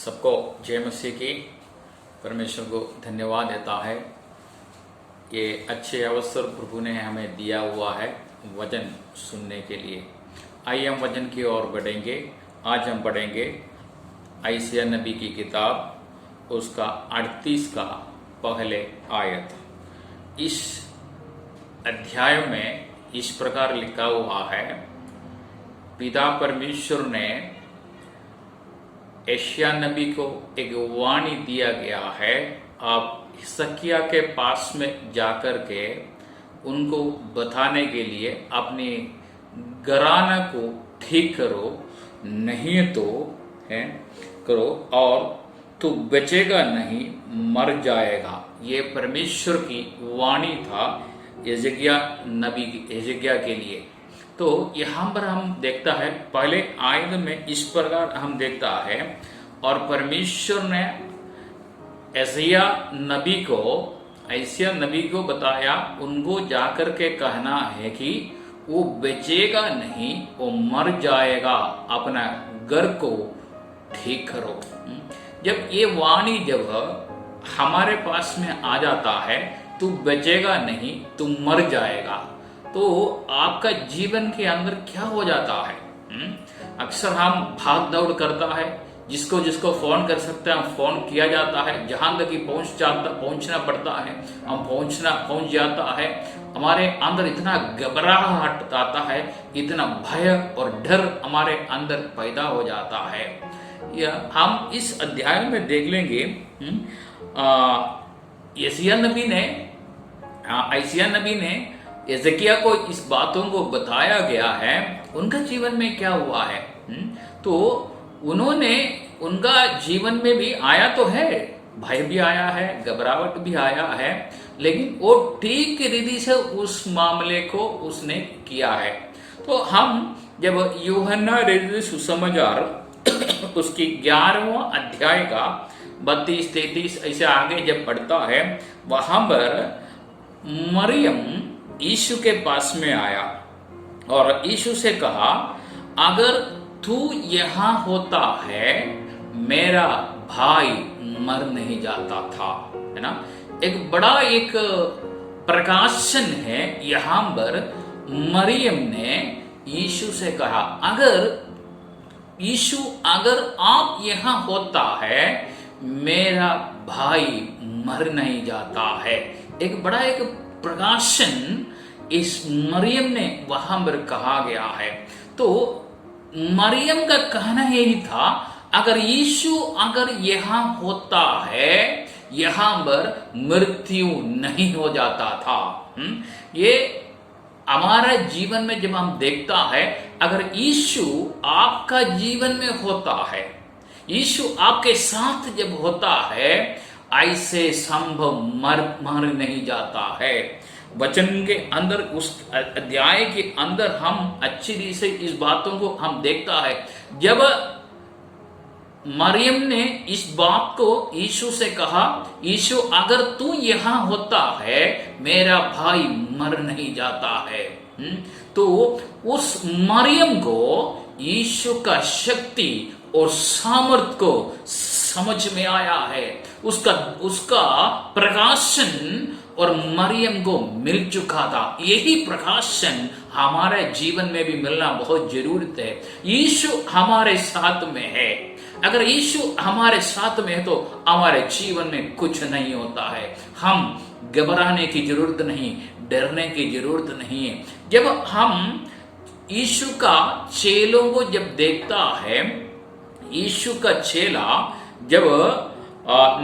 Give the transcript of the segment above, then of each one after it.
सबको जय मसीह की। परमेश्वर को धन्यवाद देता है। ये अच्छे अवसर प्रभु ने हमें दिया हुआ है वचन सुनने के लिए। आइए हम वचन की ओर बढ़ेंगे। आज हम पढ़ेंगे यशायाह नबी की किताब, उसका 38 का पहले आयत। इस अध्याय में इस प्रकार लिखा हुआ है, पिता परमेश्वर ने यशायाह नबी को एक वाणी दिया गया है, आप हिजकिय्याह के पास में जाकर के उनको बताने के लिए अपने घराना को ठीक करो, नहीं तो है करो और तू बचेगा नहीं, मर जाएगा। ये परमेश्वर की वाणी था हिजकिय्याह के लिए। तो यहाँ पर हम देखता है, पहले आयत में इस प्रकार हम देखता है, और परमेश्वर ने यशायाह नबी को बताया, उनको जाकर के कहना है कि वो बचेगा नहीं, वो मर जाएगा, अपना घर को ठीक करो। जब ये वाणी जब हमारे पास में आ जाता है, तू बचेगा नहीं, तू मर जाएगा, तो आपका जीवन के अंदर क्या हो जाता है? अक्सर हम भाग दौड़ करता है, जिसको फोन कर सकते हैं हम फोन किया जाता है, जहां तक कि पहुंचना पड़ता है हम पहुंच जाता है। हमारे अंदर इतना घबराहट आता है, इतना भय और डर हमारे अंदर पैदा हो जाता है। हम इस अध्याय में देख लेंगे, यशायाह नबी ने हिजकिय्याह को इस बातों को बताया गया है, उनका जीवन में क्या हुआ है। तो उनका जीवन में भी आया तो है, भय भी आया है, घबराहट भी आया है, लेकिन वो ठीक रीति से उस मामले को उसने किया है। तो हम जब यूहन्ना रचित सुसमाचार उसकी 11वां अध्याय का 32-33 ऐसे आगे जब पढ़ता है, वहां पर मरियम यीशु के पास में आया और यीशु से कहा, अगर तू यहाँ होता है, मेरा भाई मर नहीं जाता था। है ना, एक बड़ा एक प्रकाशन है। यहाँ पर मरियम ने यीशु से कहा, अगर आप यहाँ होता है, मेरा भाई मर नहीं जाता है। एक बड़ा एक प्रकाशन इस मरियम ने वहां पर कहा गया है। तो मरियम का कहना यही था, अगर यीशु यहाँ होता है, यहाँ पर मृत्यु नहीं हो जाता था। ये हमारा जीवन में जब हम देखता है, अगर यीशु आपका जीवन में होता है, यीशु आपके साथ जब होता है, ऐसे संभव मर नहीं जाता है। वचन के अंदर, उस अध्याय के अंदर हम अच्छी रीति से इस बातों को हम देखता है। जब मरियम ने इस बात को यीशु से कहा, यीशु अगर तू यहाँ होता है, मेरा भाई मर नहीं जाता है। तो उस मरियम को यीशु का शक्ति और सामर्थ को समझ में आया है, उसका प्रकाशन और मरियम को मिल चुका था। यही प्रकाशन हमारे जीवन में भी मिलना बहुत जरूरत है। यीशु हमारे साथ में है। अगर यीशु हमारे साथ में है तो हमारे जीवन में कुछ नहीं होता है। हम घबराने की जरूरत नहीं, डरने की जरूरत नहीं है। जब हम यीशु का चेलों को जब देखता है, यीशु का चेला जब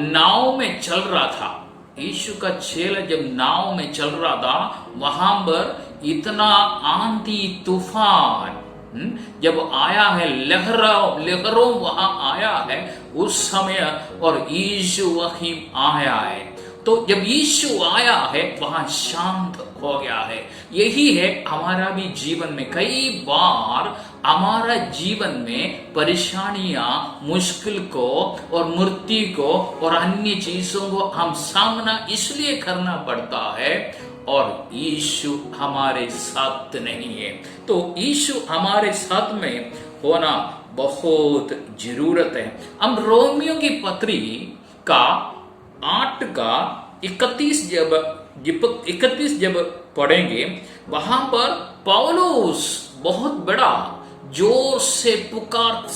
नाव में चल रहा था, यीशु का चेला जब नाव में चल रहा था, वहां पर इतना आंधी तूफान जब आया है, लहरों वहां आया है उस समय, और यीशु वहीं आया है। तो जब यीशु आया है, वहां शांत हो गया है। यही है हमारा भी जीवन में। कई बार हमारा जीवन में परेशानियां, मुश्किल को और मृत्यु को और अन्य चीजों को हम सामना इसलिए करना पड़ता है, और यीशु हमारे साथ नहीं है। तो यीशु हमारे साथ में होना बहुत जरूरत है। हम रोमियो की पत्री का 8 का 31 जब पढ़ेंगे, वहां पर पौलुस बहुत बड़ा जोर से पुकार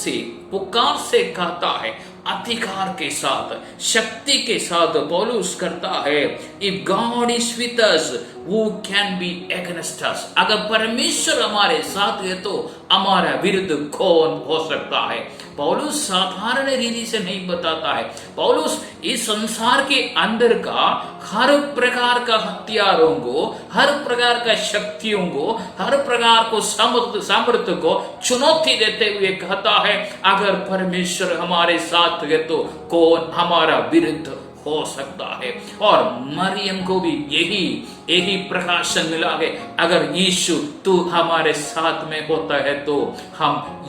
से कहता है, अधिकार के साथ, शक्ति के साथ पौलुस करता है, if God is with us who can be against us. अगर परमेश्वर हमारे साथ है तो हमारा विरुद्ध कौन हो सकता है। पौलुस साधारण रीति से नहीं बताता है। पौलुस इस संसार के अंदर का हर प्रकार का हथियारों को, हर प्रकार का शक्तियों को, हर प्रकार को सामर्थ्य को चुनौती देते हुए कहता है, अगर परमेश्वर हमारे साथ है तो कौन हमारा विरुद्ध हो सकता है। और मरियम को भी यही प्रकाशन मिला है, अगर यीशु तू हमारे साथ में होता है तो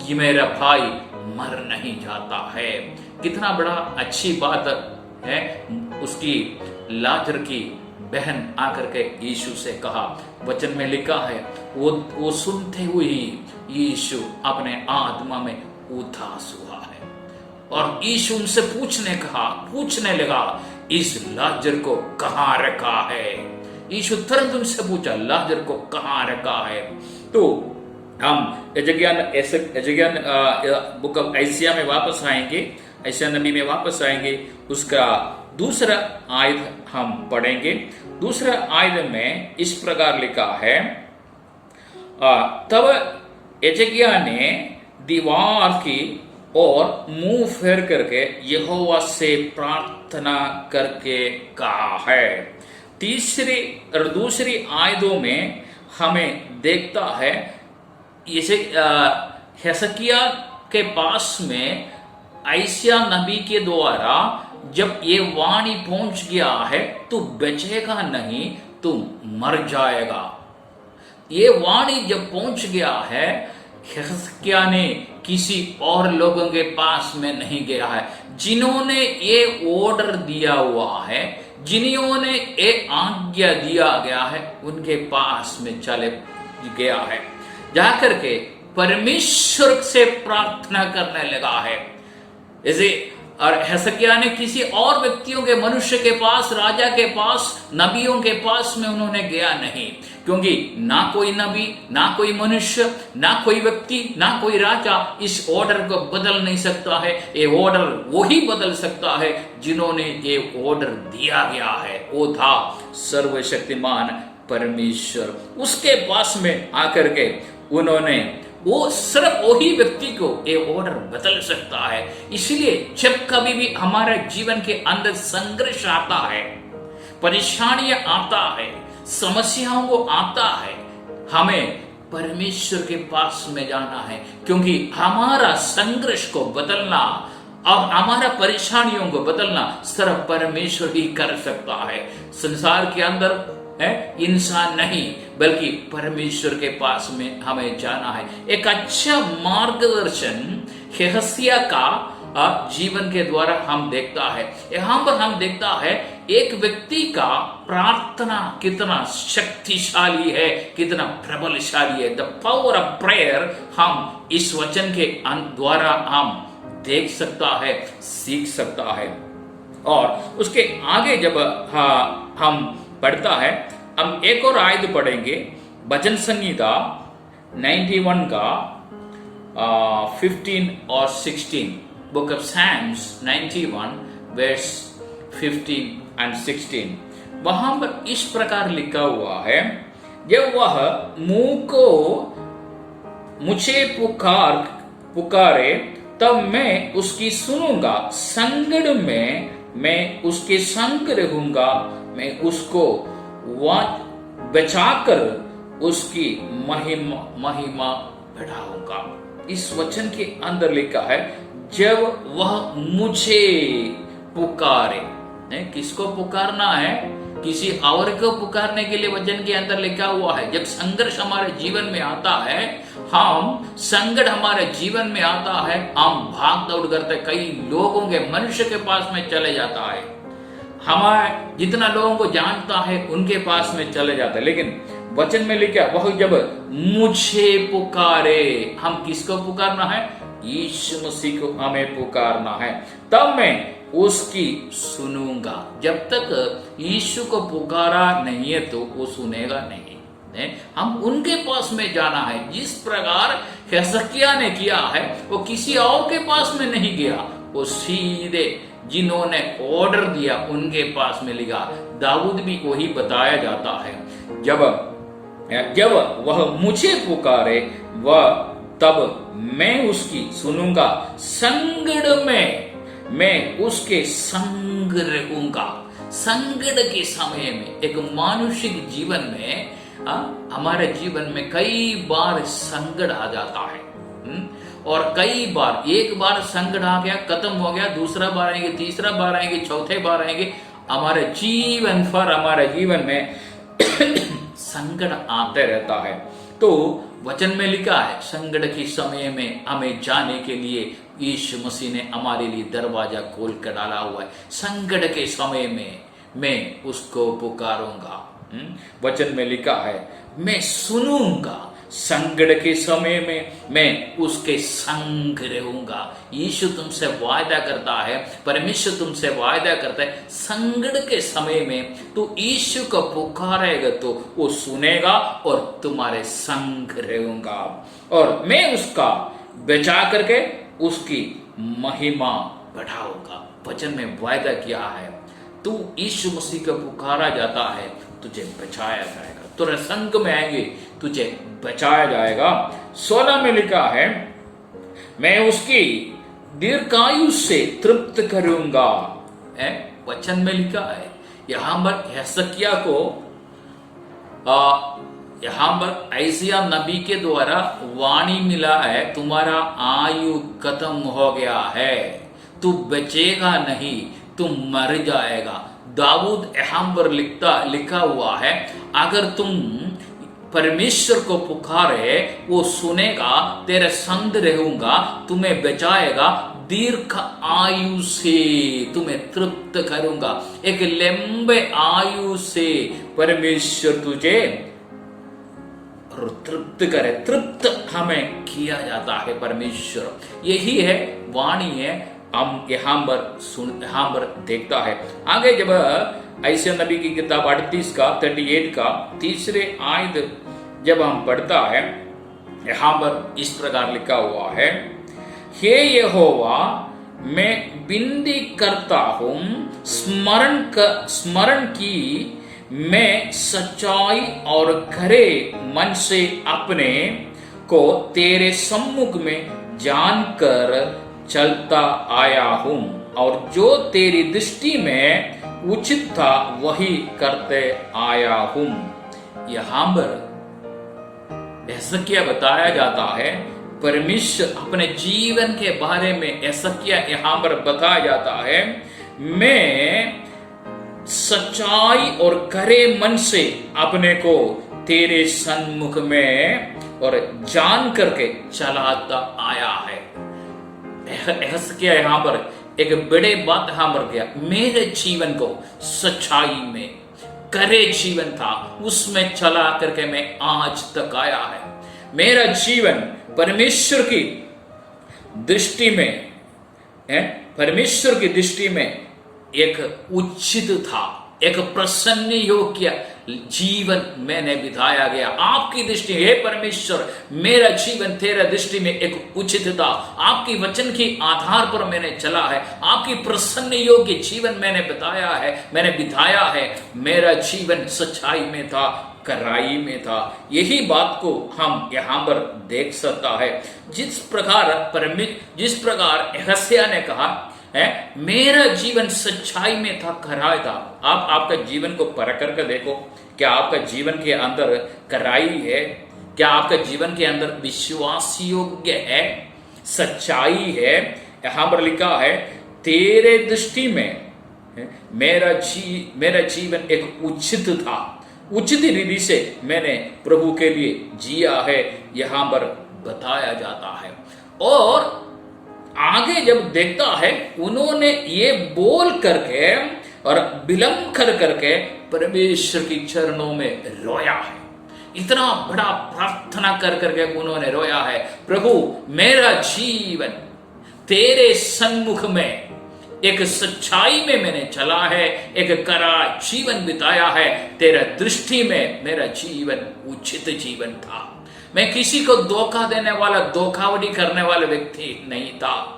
ये मेरा भाई मर नहीं जाता है। कितना बड़ा अच्छी बात है। उसकी लाजर की बहन आकर के यीशु से कहा, वचन में लिखा है, वो सुनते हुए ही यीशु अपने आत्मा में उदास हुआ है। और यीशु उनसे पूछने लगा, इस लाजर को कहां रखा है। यीशु तुरंत उनसे पूछा, लाजर को कहां रखा है। तो हम यजज्ञान बुक ऑफ आइसिया में वापस आएंगे, आइसिया नबी में वापस आएंगे। उसका दूसरा आयत हम पढ़ेंगे। दूसरा आयत में इस प्रकार लिखा है, तब यजज्ञा ने दीवार की और मुंह फेर करके यहोवा से प्रार्थना करके कहा है। तीसरी और दूसरी आयतों में हमें देखता है, इसे हिजकिय्याह के पास में आइसिया नबी के द्वारा जब ये वाणी पहुंच गया है, तू बचेगा नहीं, तू मर जाएगा। ये वाणी जब पहुंच गया है, हिजकिय्याह ने किसी और लोगों के पास में नहीं गया है। जिन्होंने ये ऑर्डर दिया हुआ है, जिन्होंने ये आज्ञा दिया गया है, उनके पास में चले गया है, जाकर के परमेश्वर से प्रार्थना करने लगा है। जैसे और हिजकिय्याह ने किसी और व्यक्तियों के, मनुष्य के पास, राजा के पास, नबियों के पास में उन्होंने गया नहीं, क्योंकि ना कोई नबी, ना कोई मनुष्य, ना कोई व्यक्ति, ना कोई राजा इस ऑर्डर को बदल नहीं सकता है। ये ऑर्डर वही बदल सकता है जिन्होंने ये ऑर्डर दिया गया है, वो था सर्वशक्तिमान परमेश्वर। उसके पास में आकर के उन्होंने, वो सिर्फ वही व्यक्ति को ये ऑर्डर बदल सकता है। इसलिए जब कभी भी हमारे जीवन के अंदर संघर्ष आता है, परेशानियां आता है, समस्याओं को आता है, हमें परमेश्वर के पास में जाना है, क्योंकि हमारा संघर्ष को बदलना और हमारा परेशानियों को बदलना सिर्फ परमेश्वर ही कर सकता है। संसार के अंदर इंसान नहीं, बल्कि परमेश्वर के पास में हमें जाना है। एक अच्छा मार्गदर्शन हिजकिय्याह का जीवन के द्वारा हम देखता है। यहाँ पर हम देखता है एक व्यक्ति का प्रार्थना कितना शक्तिशाली है, कितना प्रबलशाली है। द पावर ऑफ प्रेयर हम इस वचन के द्वारा हम देख सकता है, सीख सकता है। और उसके आगे जब हम पढ़ता है, हम एक और आयत पढ़ेंगे, भजन संहिता 91 का 15 और 16। Book of Psalms 91 verse 15 and 16। वहां पर इस प्रकार लिखा हुआ है, जब वह मुंह को मुझे पुकारे तब मैं उसकी सुनूंगा, संकट में मैं उसके संग रहूंगा, मैं उसको बचाकर उसकी महिमा बढ़ाऊंगा। इस वचन के अंदर लिखा है, जब वह मुझे पुकारे। किसको पुकारना है? किसी और को पुकारने के लिए वचन के अंदर लिखा हुआ है। जब संघर्ष हमारे जीवन में आता है, संकट हमारे जीवन में आता है, हम भाग दौड़ करते कई लोगों के, मनुष्य के पास में चले जाता है, हमारे जितना लोगों को जानता है उनके पास में चले जाता है। लेकिन वचन में लिखा, वह जब मुझे पुकारे, हम किसको पुकारना है? यीशु मसीह को हमें पुकारना है, तब मैं उसकी सुनूंगा। जब तक यीशु को पुकारा नहीं है तो वो सुनेगा नहीं। हम उनके पास में जाना है। जिस प्रकार हिजकिय्याह ने किया है, वो किसी और के पास में नहीं गया, वो सीधे जिन्होंने ऑर्डर दिया उनके पास में लिखा। दाऊद भी वही बताया जाता है, जब वह मुझे पुकारे वह तब मैं उसकी सुनूंगा, संकट में मैं उसके संग रहूंगा। संकट के समय में, एक मानुषिक जीवन में, हमारे जीवन में कई बार संकट आ जाता है, और कई बार, एक बार संकट आ गया, खत्म हो गया, दूसरा बार आएंगे, तीसरा बार आएंगे, चौथे बार आएंगे, हमारे जीवन भर हमारे जीवन में संकट आते रहता है। तो वचन में लिखा है, संकट के समय में हमें जाने के लिए यीशु मसीह ने हमारे लिए दरवाजा खोल कर डाला हुआ है। संकट के समय में मैं उसको पुकारूंगा। वचन में लिखा है, मैं सुनूंगा, संकट के समय में मैं उसके संग रहूंगा। यीशु तुमसे वायदा करता है, परमेश्वर तुमसे वायदा करता है, संकट के समय में तू यीशु को पुकारेगा तो वो सुनेगा और तुम्हारे संग रहूंगा, और मैं उसका बचा करके उसकी महिमा बढ़ाऊंगा। वचन में वायदा किया है, तू यीशु मसीह को पुकारा जाता है, तुझे बचाया जाएगा, तेरे संग में आएंगे, तुझे बचाया जाएगा। 16 में लिखा है, मैं उसकी दीर्घायु से तृप्त करूंगा। वचन में लिखा है, यहां पर हिजकिय्याह को यहां पर यशायाह नबी के द्वारा वाणी मिला है, तुम्हारा आयु खत्म हो गया है, तू बचेगा नहीं, तू मर जाएगा। दाऊद यहाँ पर लिखा हुआ है, अगर तुम परमेश्वर को पुकारे वो सुनेगा, तेरे संग रहूंगा, तुम्हें बचाएगा, दीर्घ आयु से तुम्हें तृप्त करूंगा। एक लंबे आयु से परमेश्वर तुझे तृप्त करे। तृप्त हमें किया जाता है परमेश्वर, यही है वाणी है। हम यहाँ पर देखता है आगे, जब यशायाह नबी की किताब 38 का 38 का तीसरे आयत जब हम पढ़ता है, यहाँ पर इस प्रकार लिखा हुआ है, हे यहोवा मैं विनती करता हूँ, स्मरण की मैं सच्चाई और खरे मन से अपने को तेरे सम्मुख में जानकर चलता आया हूं, और जो तेरी दृष्टि में उचित था वही करते आया हूं। यहां पर हिजकिय्याह बताया जाता है, परमेश्वर अपने जीवन के बारे में हिजकिय्याह यहां पर बताया जाता है, मैं सच्चाई और खरे मन से अपने को तेरे सन्मुख में और जान करके चलाता आया है। हिजकिय्याह यहाँ पर एक बड़े बात यहाँ पर किया, मेरे जीवन को सच्चाई में करे जीवन था, उसमें चला करके मैं आज तक आया है। मेरा जीवन परमेश्वर की दृष्टि में परमेश्वर की दृष्टि में एक उचित था, एक प्रसन्न योग्य जीवन मैंने बिताया गया। आपकी दृष्टि, हे परमेश्वर, मेरा जीवन तेरा दृष्टि में एक उचित था, आपकी वचन के आधार पर मैंने चला है, आपकी प्रसन्न योग्य जीवन मैंने बिताया है। मेरा जीवन सच्चाई में था, कराई में था। यही बात को हम यहाँ पर देख सकता है। जिस प्रकार हिजकिय्याह ने कहा है, मेरा जीवन सच्चाई में था, कराई था। आप आपका जीवन को परख करके देखो, क्या आपका जीवन के अंदर कराई है? क्या आपका जीवन के अंदर विश्वास योग्य है, सच्चाई है? यहां पर लिखा है, तेरे दृष्टि में मेरा जीवन एक उचित था, उचित रीति से मैंने प्रभु के लिए जिया है, यहां पर बताया जाता है। और आगे जब देखता है, उन्होंने ये बोल करके और विलंब कर करके परमेश्वर की चरणों में रोया है। इतना बड़ा प्रार्थना कर करके उन्होंने रोया है, प्रभु मेरा जीवन तेरे सन्मुख में एक सच्चाई में मैंने चला है, एक करा जीवन बिताया है, तेरा दृष्टि में मेरा जीवन उचित जीवन था। मैं किसी को धोखा देने वाला, धोखाधड़ी करने वाला व्यक्ति नहीं था,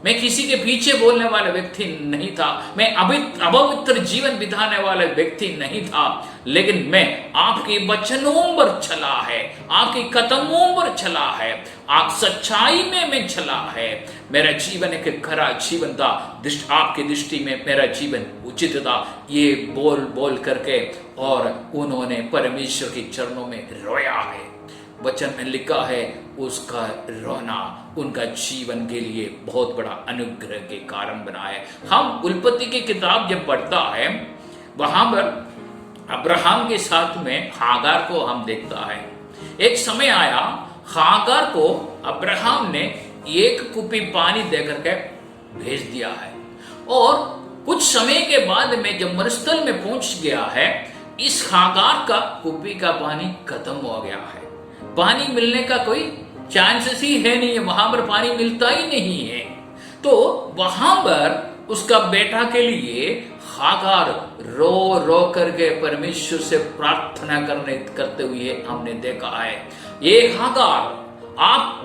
मैं किसी के पीछे बोलने वाला व्यक्ति नहीं था, मैं अपवित्र जीवन बिताने वाला व्यक्ति नहीं था, लेकिन मैं आपके वचनों पर चला है, आपके कदमों पर चला है, आप सच्चाई में मैं चला है, मेरा जीवन एक खरा जीवन था, आपकी दृष्टि में मेरा जीवन उचित था। ये बोल बोल करके और उन्होंने परमेश्वर के चरणों में रोया है। वचन में लिखा है उसका रोना उनका जीवन के लिए बहुत बड़ा अनुग्रह के कारण बना है। हम उत्पत्ति की किताब जब पढ़ता है वहां पर अब्राहम के साथ में हागार को हम देखता है। एक समय आया, हागार को अब्राहम ने एक कुप्पी पानी देकर के भेज दिया है, और कुछ समय के बाद में जब मरुस्थल में पहुंच गया है, इस हागार का कुप्पी का पानी खत्म हो गया है, पानी मिलने का कोई चांसेस ही है नहीं है, वहां पर पानी मिलता ही नहीं है। तो वहां पर उसका बेटा के लिए हागार रो रो करके परमेश्वर से प्रार्थना करते हुए हमने देखा है। ये हागार, आप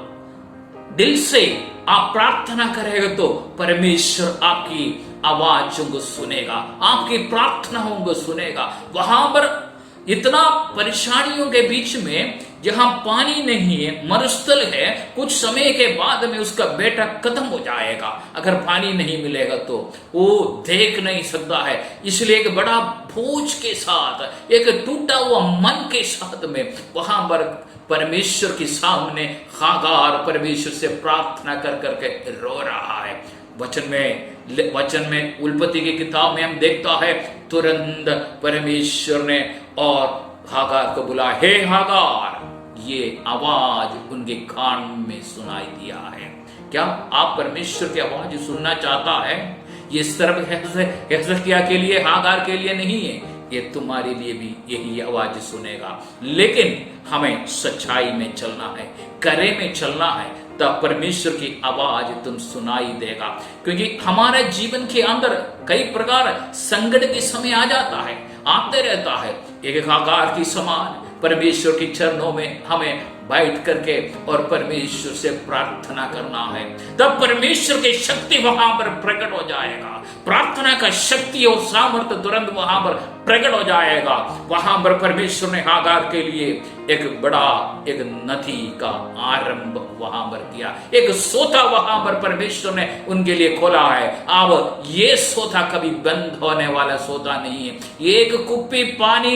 दिल से आप प्रार्थना करेंगे तो परमेश्वर आपकी आवाजों को सुनेगा, आपकी प्रार्थनाओं को सुनेगा। वहां पर इतना परेशानियों के बीच में जहां पानी नहीं है, मरुस्थल है, कुछ समय के बाद में उसका बेटा खत्म हो जाएगा। अगर पानी नहीं मिलेगा तो वो देख नहीं सकता है, इसलिए एक बड़ा बोझ के साथ, एक टूटा हुआ मन के साथ में वहां पर परमेश्वर के सामने हागार परमेश्वर से प्रार्थना कर करके रो रहा है। वचन में उत्पत्ति की किताब में हम देखता है, तुरंत परमेश्वर ने और हागार को बुला, हे हागार, ये आवाज उनके कान में सुनाई दिया है। क्या आप परमेश्वर की आवाज सुनना चाहता है? ये सिर्फ हिजकिय्याह के लिए, हागार के लिए नहीं है, ये तुम्हारे लिए भी यही आवाज सुनेगा। लेकिन हमें सच्चाई में चलना है, करे में चलना है, तब परमेश्वर की आवाज तुम सुनाई देगा। क्योंकि हमारे जीवन के अंदर कई प्रकार संकट के समय आ जाता है, आते रहता है। एक हागार की समान परमेश्वर के चरणों में हमें बैठ करके और परमेश्वर से प्रार्थना करना है, तब परमेश्वर की शक्ति वहां पर प्रकट हो जाएगा। प्रार्थना का शक्ति और सामर्थ्य तुरंत वहां पर प्रकट हो जाएगा। वहां पर परमेश्वर ने हागार के लिए एक बड़ा एक नदी का आरंभ वहां पर किया, एक सोता वहां पर परमेश्वर ने उनके लिए खोला है। अब ये सोता कभी बंद होने वाला सोता नहीं है। एक कुप्पी पानी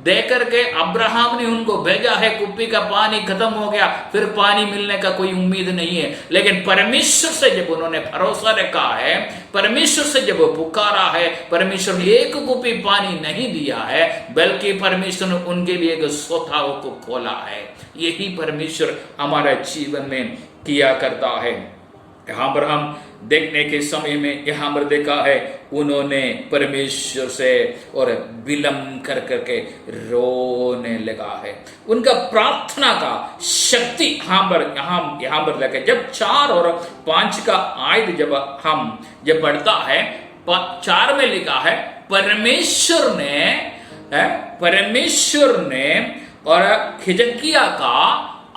देकर के अब्राहम ने उनको भेजा है, कुप्पी का पानी खत्म हो गया, फिर पानी मिलने का कोई उम्मीद नहीं है। लेकिन परमेश्वर से जब उन्होंने भरोसा रखा है, परमेश्वर से जब पुकारा है, परमेश्वर ने एक कुप्पी पानी नहीं दिया है, बल्कि परमेश्वर ने उनके लिए एक सोताओं को खोला है। यही परमेश्वर हमारे जीवन में किया करता है। यहाँ पर हम देखने के समय में यहाँ पर देखा है, उन्होंने परमेश्वर से और विलंब कर करके रोने लगा है। उनका प्रार्थना का शक्ति यहाँ पर लगे। जब 4 और 5 का आयत जब पढ़ता है, 4 में लिखा है, परमेश्वर ने और हिजकिय्याह का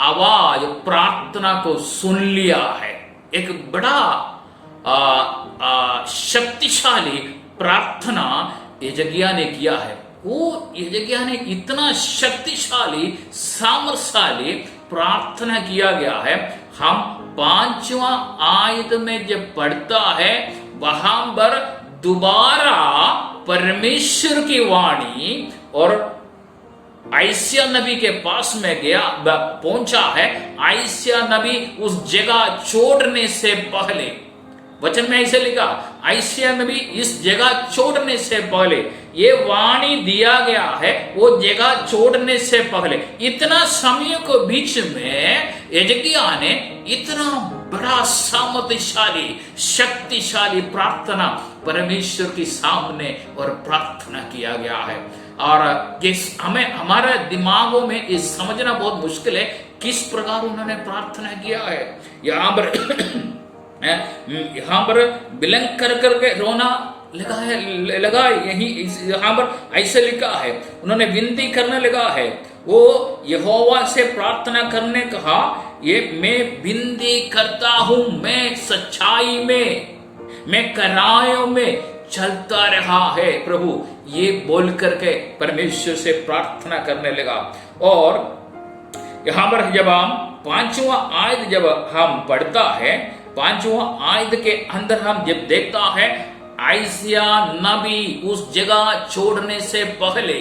आवाज प्रार्थना को सुन लिया है। एक बड़ा शक्तिशाली प्रार्थना हिजकिय्याह ने किया है। वो हिजकिय्याह ने इतना शक्तिशाली सामर्थ्यशाली प्रार्थना किया गया है। हम 5वां आयत में जब पढ़ता है, वहां पर दोबारा परमेश्वर की वाणी और आयसिया नबी के पास में पहुंचा है। आयसिया नबी उस जगह छोड़ने से पहले, वचन में ऐसे लिखा, आयसिया नबी इस जगह छोड़ने से पहले, ये वाणी दिया गया है वो जगह छोड़ने से पहले। इतना समय को बीच में हिजकिय्याह ने इतना बड़ा सामर्थ्यशाली शक्तिशाली प्रार्थना परमेश्वर के सामने और प्रार्थना किया गया है। और किस हमें हमारे दिमागों में इस समझना बहुत मुश्किल है किस प्रकार उन्होंने प्रार्थना किया है। यहाँ पर यहाँ पर विलंब कर करके रोना लगा यही यहाँ पर ऐसे लिखा है, उन्होंने विनती करने लगा है। वो यहोवा से प्रार्थना करने कहा, ये मैं विनती करता हूं, मैं सच्चाई में, मैं करायों में चलता रहा है प्रभु, ये बोल करके परमेश्वर से प्रार्थना करने लगा। और यहाँ पर जब हम 5वां आयत जब हम पढ़ता है, 5वां आयत के अंदर हम जब देखता है आइसिया नबी उस जगह छोड़ने से पहले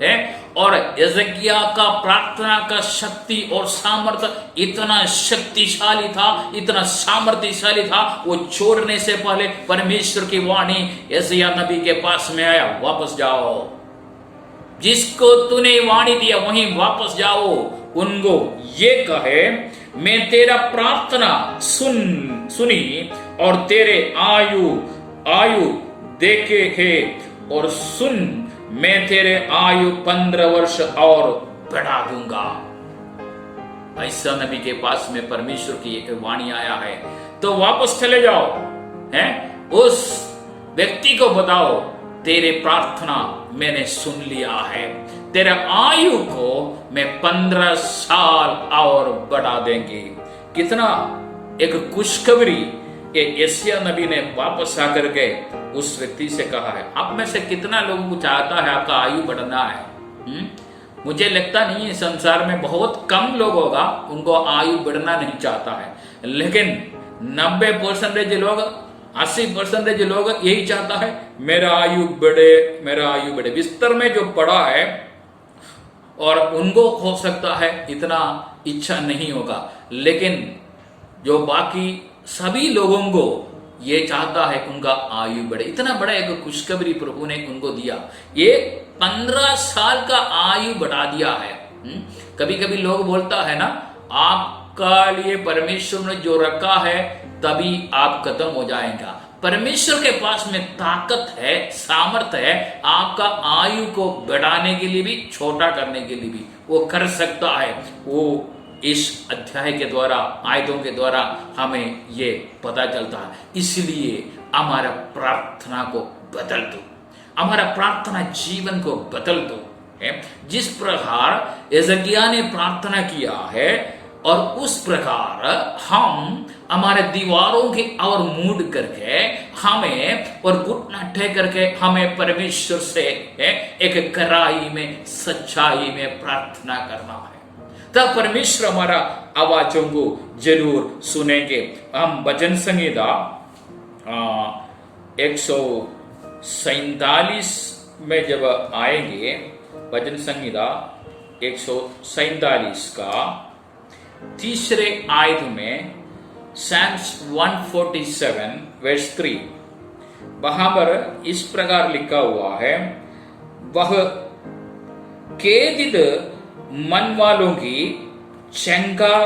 है, और यजकिया का प्रार्थना का शक्ति और सामर्थ्य इतना शक्तिशाली था, इतना सामर्थ्यशाली था, वो छोड़ने से पहले परमेश्वर की वाणी यशायाह नबी के पास में आया, वापस जाओ, जिसको तूने वाणी दिया वहीं वापस जाओ। उनको ये कहे, मैं तेरा प्रार्थना सुनी और तेरे आयु देखे है, और सुन मैं तेरे आयु 15 वर्ष और बढ़ा दूंगा। ऐसा नबी के पास में परमेश्वर की एक वाणी आया है, तो वापस चले जाओ, हैं उस व्यक्ति को बताओ, तेरे प्रार्थना मैंने सुन लिया है, तेरा आयु को मैं 15 साल और बढ़ा देंगे। कितना एक खुशखबरी ये यशायाह नबी ने वापस आकर के उस व्यक्ति से कहा है। आप में से कितना लोगों को चाहता है आपका आयु बढ़ना है? मुझे लगता नहीं है, संसार में बहुत कम लोग होगा उनको आयु बढ़ना नहीं चाहता है, लेकिन 90% लोग, 80% लोग यही चाहता है मेरा आयु बढ़े, मेरा आयु बढ़े। बिस्तर में जो पड़ा है और उनको हो सकता है इतना इच्छा नहीं होगा, लेकिन जो बाकी सभी लोगों को ये चाहता है उनका आयु बढ़े। इतना बड़ा एक खुशखबरी प्रभु ने उनको दिया, ये 15 साल का आयु बढ़ा दिया है। कभी कभी लोग बोलता है ना, आपका लिए परमेश्वर ने जो रखा है तभी आप खत्म हो जाएगा। परमेश्वर के पास में ताकत है, सामर्थ है, आपका आयु को बढ़ाने के लिए भी, छोटा करने के लिए भी वो कर सकता है। वो इस अध्याय के द्वारा, आयतों के द्वारा हमें ये पता चलता है। इसलिए हमारा प्रार्थना को बदल दो, हमारा प्रार्थना जीवन को बदल दो। जिस प्रकार यजकिय्याह ने प्रार्थना किया है, और उस प्रकार हम हमारे दीवारों की और मूड करके हमें, और घुटना टेक करके हमें परमेश्वर से एक कराई में, सच्चाई में प्रार्थना करना है, तब परमेश्वर हमारा आवाजों को जरूर सुनेंगे। हम भजन संहिता 147 में जब आएंगे, भजन संहिता 147 का तीसरे आयत में, Psalms 147 verse 3, वहां पर इस प्रकार लिखा हुआ है, वह खेदित मन वालों की शंका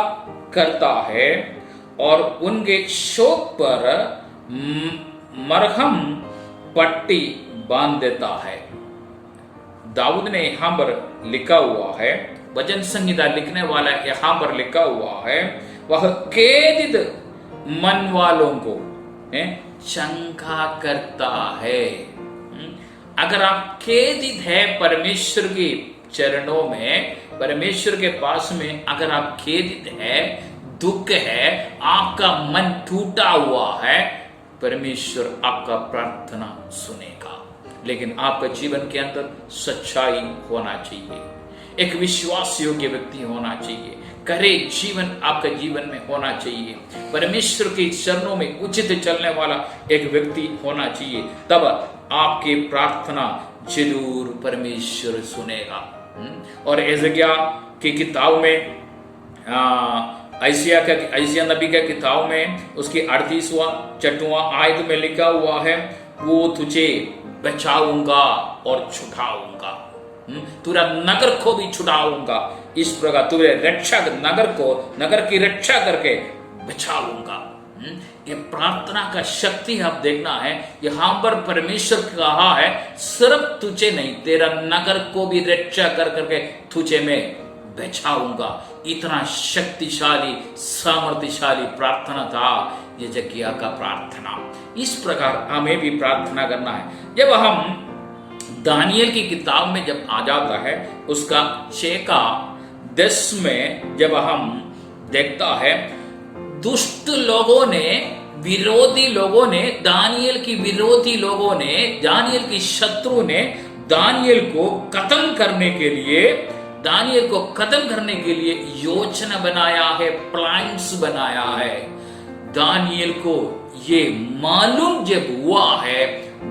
करता है और उनके शोक पर मरहम पट्टी बांध देता है। दाऊद ने यहां पर लिखा हुआ है, भजन संहिता लिखने वाला यहां पर लिखा हुआ है, वह खेदित मन वालों को शंका करता है। अगर आप खेदित है परमेश्वर की चरणों में, परमेश्वर के पास में अगर आप खेदित है, दुख है, आपका मन टूटा हुआ है, परमेश्वर आपका प्रार्थना सुनेगा। लेकिन आपका जीवन के अंदर सच्चाई होना चाहिए, एक विश्वास योग्य व्यक्ति होना चाहिए, करे जीवन आपका जीवन में होना चाहिए, परमेश्वर के चरणों में उचित चलने वाला एक व्यक्ति होना चाहिए, तब आपकी प्रार्थना जरूर परमेश्वर सुनेगा। और यजकिय्याह की किताब में, आइसिया नबी के किताब में उसकी 38वां आयत में लिखा हुआ है, वो तुझे बचाऊंगा और छुड़ाऊंगा, तुरा नगर को भी छुड़ाऊंगा, इस प्रकार तुझे रक्षा, नगर की रक्षा करके बचाऊंगा। ये प्रार्थना का शक्ति आप देखना है। यहां पर परमेश्वर कहा है सिर्फ तुझे नहीं, तेरा नगर को भी रक्षा कर करके तुझे मैं बचाऊंगा। इतना शक्तिशाली सामर्थ्यशाली प्रार्थना था ये जकिया का प्रार्थना। इस प्रकार हमें भी प्रार्थना करना है। जब हम दानियल की किताब में जब आ जाता है उसका 6 का 10 में जब हम देखता है, दुष्ट लोगों ने, विरोधी लोगों ने, दानियल की विरोधी लोगों ने, दानियल की शत्रु ने दानियल को खत्म करने के लिए, दानियल को खत्म करने के लिए योजना बनाया है, प्लान्स बनाया है। दानियल को ये मालूम जब हुआ है,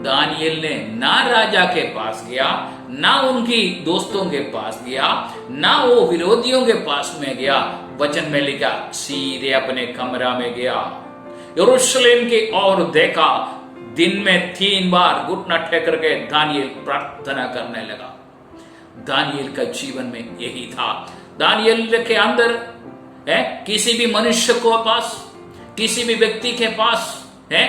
दानियल ने ना राजा के पास गया, ना उनकी दोस्तों के पास गया, ना वो विरोधियों के पास में गया। वचन में लिखा सीधे अपने कमरा में गया, यरूशलेम की ओर देखा, दिन में 3 बार घुटना टेक करके दानियल प्रार्थना करने लगा। दानियल का जीवन में यही था। दानियल के अंदर है किसी भी मनुष्य को पास, किसी भी व्यक्ति के पास है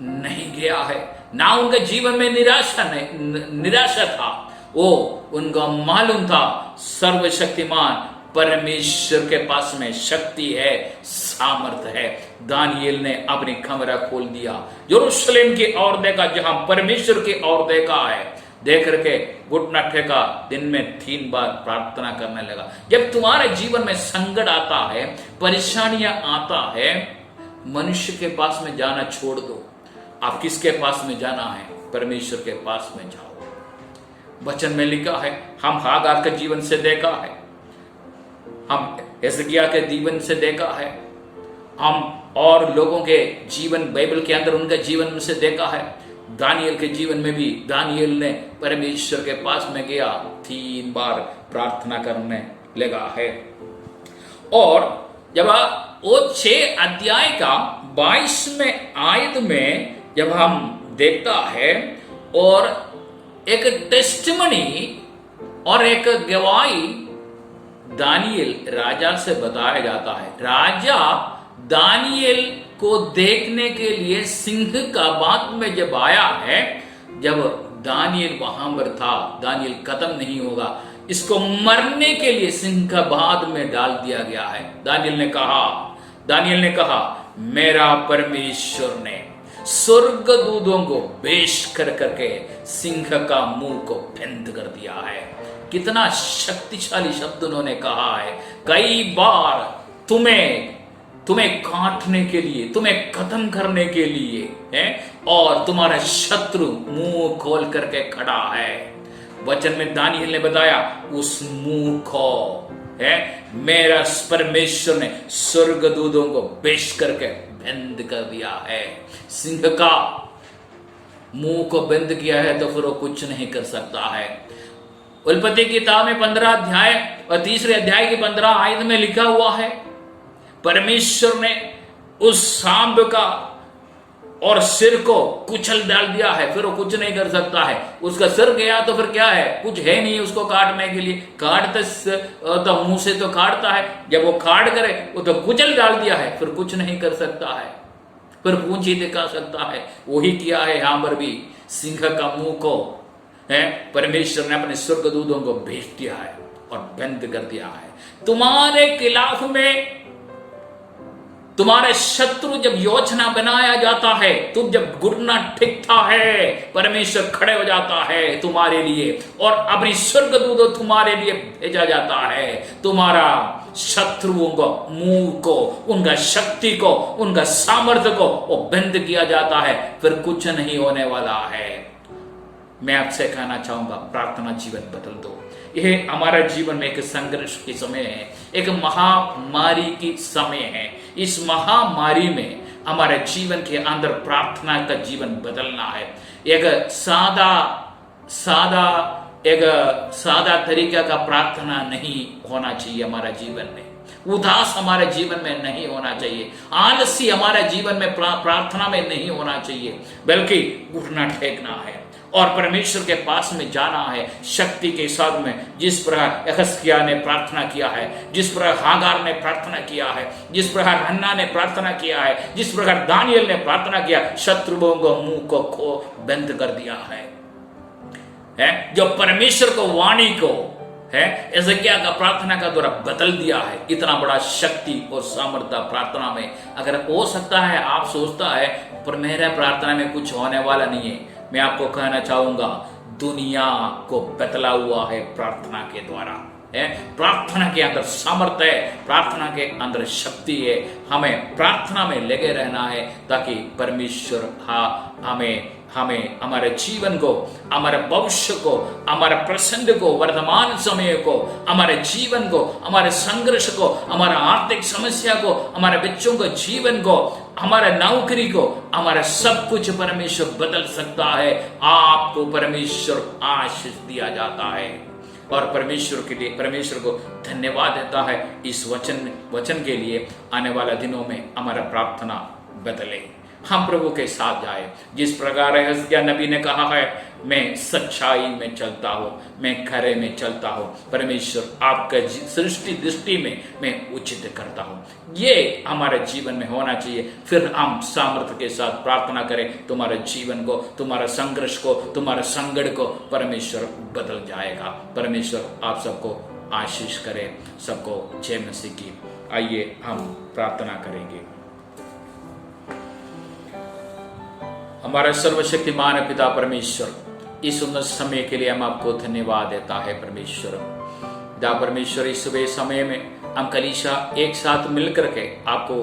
नहीं गया है, ना उनके जीवन में निराशा था। वो उनको मालूम था सर्वशक्तिमान परमेश्वर के पास में शक्ति है, सामर्थ है। दानियल ने अपनी कमरा खोल दिया, यरूशलेम की ओर देखा, जहां परमेश्वर की ओर देखा है, देख करके घुटना टेका, दिन में 3 बार प्रार्थना करने लगा। जब तुम्हारे जीवन में संकट आता है, परेशानियां आता है, मनुष्य के पास में जाना छोड़ दो। आप किसके पास में जाना है? परमेश्वर के पास में जाओ। वचन में लिखा है, हम हागार के जीवन से देखा है, हम हिजकिय्याह के जीवन से देखा है, हम और लोगों के जीवन बाइबल के अंदर उनके जीवन से देखा है। दानियल के जीवन में भी दानियल ने परमेश्वर के पास में गया, 3 बार प्रार्थना करने लगा है। और जब वो 6 अध्याय का 22वें आयत में जब हम देखता है, और एक टेस्टिमनी और एक गवाही दानियल राजा से बताया जाता है। राजा दानियल को देखने के लिए सिंह का बात में जब आया है, जब दानियल वहां पर था, दानियल खत्म नहीं होगा, इसको मरने के लिए सिंह का बात में डाल दिया गया है। दानियल ने कहा मेरा परमेश्वर ने स्वर्गदूतों को भेज कर करके सिंह का मुंह को बंद कर दिया है। कितना शक्तिशाली शब्द उन्होंने कहा है। कई बार तुम्हें काटने के लिए, तुम्हें खत्म करने के लिए है, और तुम्हारा शत्रु मुंह खोल करके खड़ा है। वचन में दानियल ने बताया उस मुंह को है मेरा परमेश्वर ने स्वर्गदूतों को भेज करके बंद कर दिया है। सिंह का मुंह को बंद किया है तो फिर वो कुछ नहीं कर सकता है। उत्पत्ति की किताब में 15 अध्याय और 3 अध्याय की 15 आयत में लिखा हुआ है, परमेश्वर ने उस सांप का और सिर को कुचल डाल दिया है, फिर वो कुछ नहीं कर सकता है। उसका सिर गया तो फिर क्या है, कुछ है नहीं उसको काटने के लिए। काटते तो मुंह से तो काटता है, जब वो काट करे वो तो कुचल डाल दिया है, फिर कुछ नहीं कर सकता है, फिर पूंछ ही दिखा सकता है। वही किया है यहां पर भी, सिंह का मुंह को है परमेश्वर ने अपने स्वर्गदूतों को भेज दिया है और बंद कर दिया है। तुम्हारे खिलाफ में तुम्हारे शत्रु जब योजना बनाया जाता है, तुम जब घुटना टेकता है, परमेश्वर खड़े हो जाता है तुम्हारे लिए और अपनी स्वर्गदूतों तुम्हारे लिए भेजा जाता है। तुम्हारा शत्रुओं को, मुंह को, उनका शक्ति को, उनका सामर्थ्य को वो बंद किया जाता है, फिर कुछ नहीं होने वाला है। मैं आपसे कहना चाहूंगा, प्रार्थना जीवन बदल दो। यह हमारा जीवन में एक संघर्ष के समय है, एक महामारी की समय है। इस महामारी में हमारे जीवन के अंदर प्रार्थना का जीवन बदलना है। एक सादा तरीका का प्रार्थना नहीं होना चाहिए हमारे जीवन में। उदास हमारे जीवन में नहीं होना चाहिए। आलसी हमारे जीवन में प्रार्थना में नहीं होना चाहिए, बल्कि उठना टेकना है और परमेश्वर के पास में जाना है शक्ति के साथ में, जिस प्रकार यहस्किया ने प्रार्थना किया है, जिस प्रकार हागार ने प्रार्थना किया है, जिस प्रकार हन्ना ने प्रार्थना किया है, जिस प्रकार दानियल ने प्रार्थना किया, शत्रुओं को मुंह को बंद कर दिया है। जो परमेश्वर को वाणी को है एजकिया का प्रार्थना का द्वारा बदल दिया है। इतना बड़ा शक्ति और सामर्थ्य प्रार्थना में अगर हो सकता है, आप सोचता है पर मेरा प्रार्थना में कुछ होने वाला नहीं है, मैं आपको कहना चाहूंगा दुनिया को बदला हुआ है प्रार्थना के द्वारा। प्रार्थना के अंदर सामर्थ्य है, प्रार्थना के अंदर शक्ति है। हमें प्रार्थना में लगे रहना है ताकि परमेश्वर हमें हमारे जीवन को, हमारे भविष्य को, हमारे प्रेजेंट को, वर्तमान समय को, हमारे जीवन को, हमारे संघर्ष को, हमारा आर्थिक समस्या को, हमारे बच्चों के जीवन को, हमारे नौकरी को, हमारा सब कुछ परमेश्वर बदल सकता है। आपको परमेश्वर आशीष दिया जाता है और परमेश्वर के लिए परमेश्वर को धन्यवाद देता है इस वचन के लिए। आने वाले दिनों में हमारा प्रार्थना बदले, हम प्रभु के साथ जाए। जिस प्रकार यहस्किया नबी ने कहा है, मैं सच्चाई में चलता हूँ, मैं खरे में चलता हूँ, परमेश्वर आपका सृष्टि दृष्टि में मैं उचित करता हूँ, ये हमारे जीवन में होना चाहिए। फिर हम सामर्थ्य के साथ प्रार्थना करें, तुम्हारे जीवन को, तुम्हारा संघर्ष को, तुम्हारे संकट को परमेश्वर बदल जाएगा। परमेश्वर आप सबको आशीष करे, सबको जय मसीह की। आइए हम प्रार्थना करेंगे। हमारा सर्वशक्तिमान पिता परमेश्वर, इस सुंदर समय के लिए हम आपको धन्यवाद देता है परमेश्वर। परमेश्वर इस सुबह समय में हम कलीसिया एक साथ मिलकर के आपको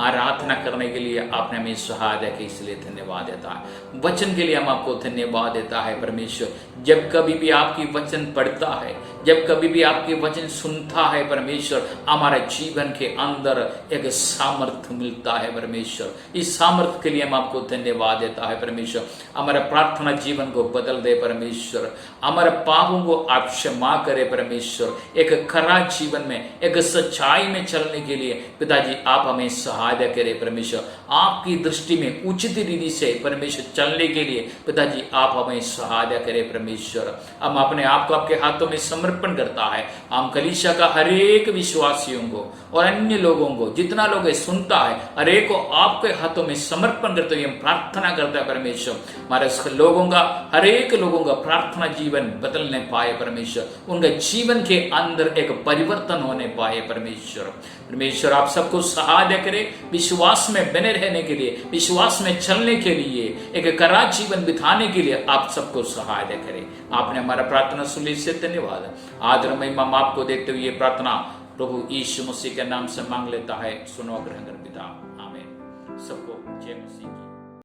आराधना करने के लिए आपने हमें सहायता की, इसलिए धन्यवाद देता है। वचन के लिए हम आपको धन्यवाद देता है परमेश्वर। जब कभी भी आपकी वचन पढ़ता है, जब कभी भी आपके वचन सुनता है परमेश्वर, हमारे जीवन के अंदर एक सामर्थ्य मिलता है परमेश्वर। इस सामर्थ्य के लिए हम आपको धन्यवाद देता है परमेश्वर। हमारे प्रार्थना जीवन को बदल दे परमेश्वर, हमारे पापों को आप क्षमा करे परमेश्वर। एक खरा जीवन में, एक सच्चाई में चलने के लिए पिताजी आप हमें सहायता करे परमेश्वर। आपकी दृष्टि में उचित रीति से परमेश्वर चलने के लिए पिताजी आप हमें सहायता करे परमेश्वर। हम अपने आप को आपके हाथों में समर्पण करता है। हम कलीसिया का हर एक विश्वासियों को और अन्य लोगों को, जितना लोग सुनता है, हर एक को आपके हाथों में समर्पण करते हुए हम प्रार्थना करते हैं परमेश्वर। हमारे लोगों का, हर एक लोगों का प्रार्थना जीवन बदलने पाए परमेश्वर, उनके जीवन के अंदर एक परिवर्तन होने पाए परमेश्वर। परमेश्वर आप सबको सहायता करे, विश्वास में बने रहने के लिए, विश्वास में चलने के लिए, एक करा जीवन बिताने के लिए आप सबको सहायता करे। आपने हमारा प्रार्थना सुनी, से धन्यवाद। आदर महिमा आपको देखते हुए प्रार्थना प्रभु यीशु मसीह के नाम से मांग लेता है, सुनो ग्रहण कर पिता।